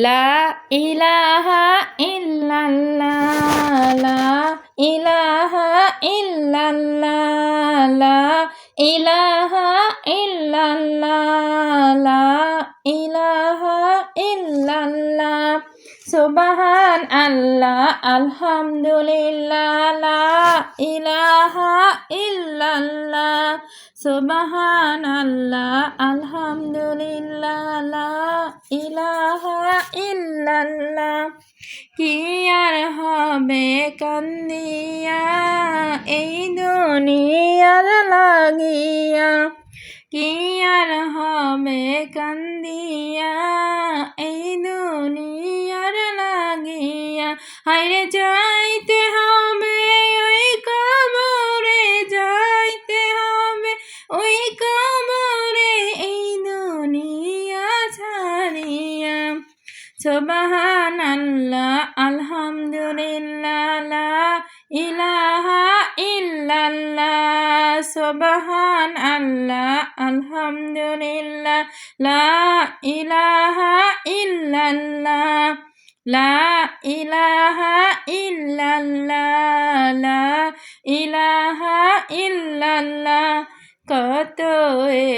লা ইলাহা ইল্লাল্লাহ লা ইলাহা ইল্লাল্লাহ লা ইলাহা ইল্লাল্লাহ লা ইলাহা ইল্লাল্লাহ সুবহান আল্লাহ আলহামদুলিল্লাহ লা ইলাহা ইল্লাল্লাহ সুবহান আল্লাহ আলহামদুলিল্লাহ লা ইলাহা ইল্লাল্লাহ কি আর হবে কান্দিয়া এই দুনিয়ার লাগিয়া কি আর হবে কান্দিয়া এই দুনিয়ার লাগিয়া হায়রে যাইতে হবে ওই কবরে যাইতে হবে ওই কবরে এই দুনিয়া ছাড়িয়া সুবহানাল্লাহ আলহামদুলিল্লাহ লা ইলাহা ইল্লাল্লাহ সুবহান আল্লাহ আলহামদুলিল্লাহ লা ইলাহা ইল্লাল্লাহ লা ইলাহা ইল্লাল্লাহ লা ইলাহা ইল্লাল্লাহ কত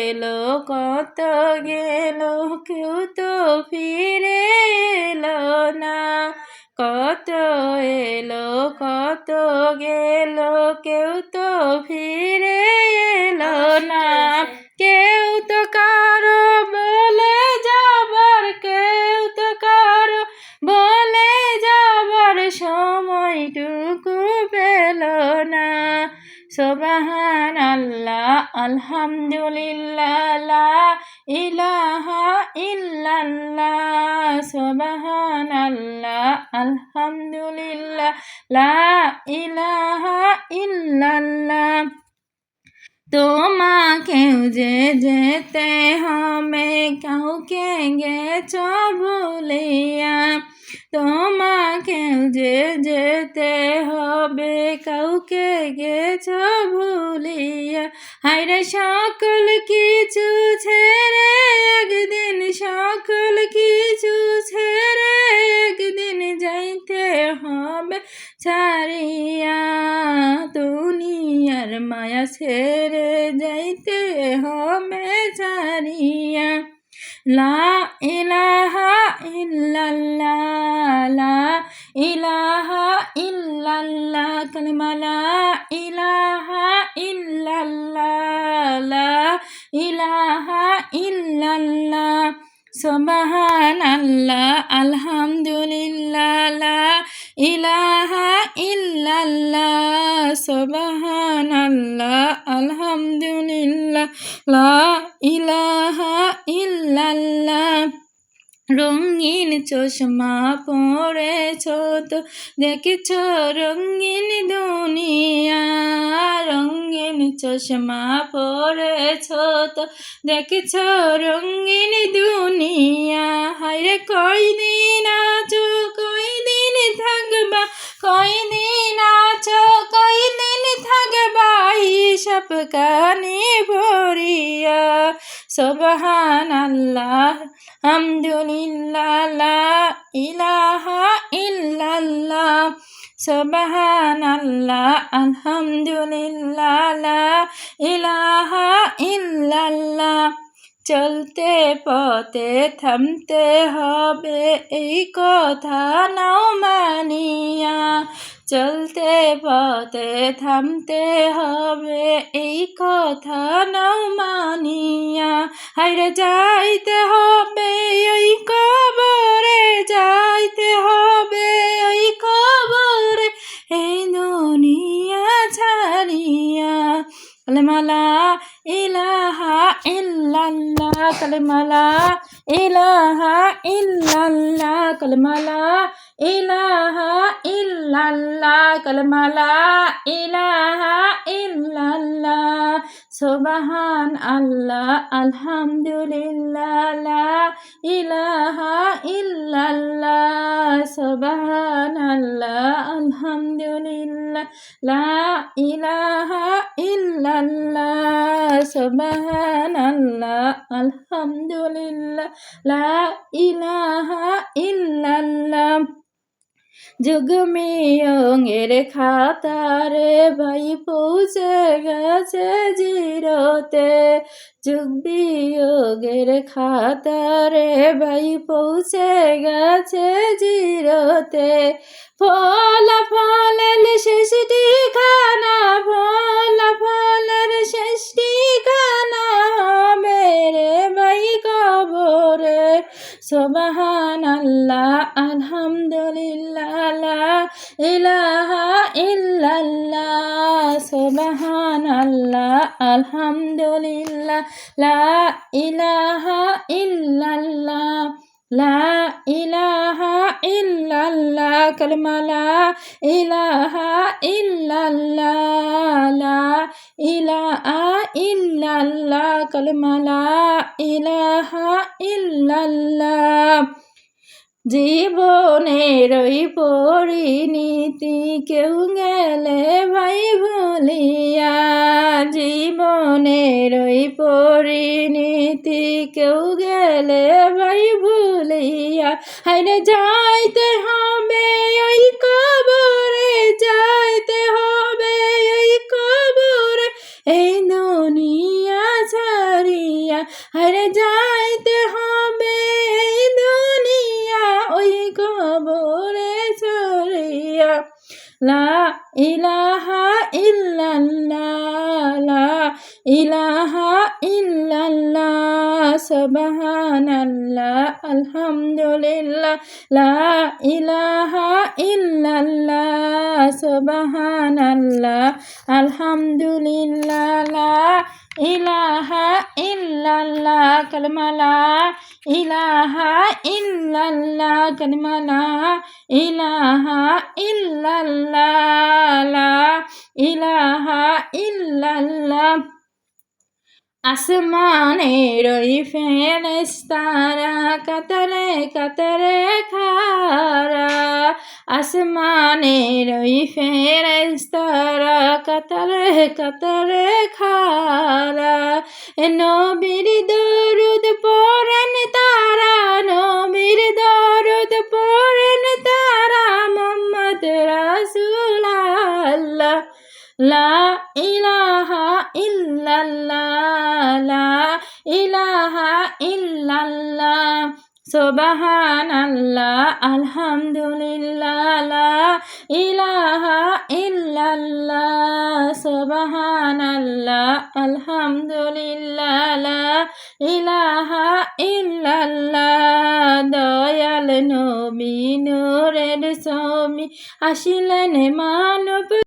এলো কত গেল কেউ তো ফিরে এলো না কত এলো কত গেল কেউ তো ফিরে এলো না কেউ তো কারো বলে যাবার কেউ তো কারো বলে যাবার সময়টুকু পেল না সুবহান আল্লাহ আলহামদুলিল্লাহ লা ইলাহা ইল্লাল্লাহ সুবহান আল্লাহ আলহামদুলিল্লাহ লা ইলাহা ইল্লাল্লাহ তোমাকেও যে যেতে হবে কাউকে গেছ ভুলিয়া তোমাকেও যে যেতে হবে কাউকে গেছ ভুলিয়া হায়রে সকল কিছু ছেড়ে একদিন সকল কিছু ছেড়ে একদিন যাইতে হবে ছাড়িয়া দুনিয়ার মায়া ছেড়ে যাইতে হবে ছাড়িয়া লা ইলাহা ইল্লাল্লাহ লা ইলাহা ইল্লাল্লাহ কালিমা লা ইলাহা ইল্লাল্লাহ লা ইলাহা ইল্লাল্লাহ সুবহান আল্লাহ আলহামদুলিল্লাহ লা ইলাহা ইল্লাল্লাহ সুবহান আল্লাহ আলহামদুলিল্লাহ লা ইলাহা ইল্লাল্লাহ রঙিন চশমা পরেছ তো দেখেছ রঙিন দুনিয়া রঙিন চশমা পরেছ তো দেখেছ রঙিন দুনিয়া হায়রে কয়দিন আছো কয়দিন থাকবা কয়দিন আছো কয়দিন থাকবা হিসাব কানে ভরিয়া সুবহান আল্লাহ আলহামদুলিল্লাহ লা ইলাহা ইল্লাল্লাহ সুবহান আল্লাহ আলহামদুলিল্লাহ লা ইলাহা ইল্লাল্লাহ চলতে পথে থামতে হবে এই কথা নাও মানিয়া চলতে পথে থামতে হবে এই কথা নাও মানিয়া হায়রে যাইতে হবে ওই কবরে যাইতে হবে ওই কবরে এই দুনিয়া ছাড়িয়া কালেমা লা ইলাহা ইল্লাল্লাহ কালেমা লা ইলাহা ইল্লাল্লাহ কালেমা লা ইলাহা ইল্লাল্লাহ কালেমা লা ইলাহা ইল্লাল্লাহ সুবহান আল্লাহ আলহামদুলিল্লাহ লা ইলাহা ইল্লাল্লাহ সুবহান আল্লাহ আলহামদুলিল্লাহ লা ইলাহা ইল্লাল্লাহ সুবহান আল্লাহ আলহামদুলিল্লাহ লা ইলাহা ইল্লাল্লাহ যুগ মিয়ঙের খাতারে ভাই পৌঁছে গেছে জিরোতে, যুগ বিয়োগের খাতারে ভাই পৌঁছে গেছে জিরোতে। ফলাফলের শেষ ঠিকানা, ফলাফলের শেষ ঠিকানা হবে রে ভাই কবরে। সুবহানাল্লাহ আলহামদুলিল্লাহ লা ইলাহা ইল্লাল্লাহ, সুবহানাল্লাহ আলহামদুলিল্লাহ লা ইলাহা ইল্লাল্লাহ, লা ইলাহা ইল্লাল্লাহ, কালিমা লা ইলাহা ইল্লাল্লাহ, লা ইলাহা ইল্লাল্লাহ, কালিমা লা ইলাহা ইল্লাল্লাহ। জীবনের ওই পরিণীতি কেউ গেলে ভাই ভুলিয়া, জীবনের ওই পরিণীতি কেউ গেলে ভাই ভুলিয়া। হায়রে যাইতে হবে ওই কবরে, যাইতে হবে ওই কবরে, এই দুনিয়া ছাড়িয়া। হায়রে যাইতে হবে এই দুনিয়া ওই কবরে ছাড়িয়া। লা ইলাহা ইল্লাল্লাহ, লা ইলাহা ইল্লাল্লাহ, সুবহানাল্লাহ আলহামদুলিল্লাহ লা ইলাহা ইল্লাল্লাহ, সুবহানাল্লাহ আলহামদুলিল্লাহ লা ইলাহা ইল্লাল্লাহ, কালিমা লা ইলাহা ইল্লাল্লাহ, কালিমা লা ইলাহা ইল্লাল্লাহ, লা ইলাহা ইল্লাল্লাহ। আসমানের ওই ফেরেশতারা কাতারে কাতারে খাড়া, আসমানের ওই ফেরেশতারা কাতারে কাতারে খাড়া। নবীর দরুদ পড়েন তারা, নবীর দরুদ পড়েন তারা, মুহাম্মদ রাসূলুল্লাহ। লা ইলাহা ইল্লাল্লাহ, লা ইলাহা ইল্লাল্লাহ, সুবহানাল্লাহ আলহামদুলিল্লাহ লা ইলাহা ইল্লাল্লাহ, সুবহানাল্লাহ আলহামদুলিল্লাহ লা ইলাহা ইল্লাল্লাহ। দয়াল নবী নূরের ছবি আসিলেন মানব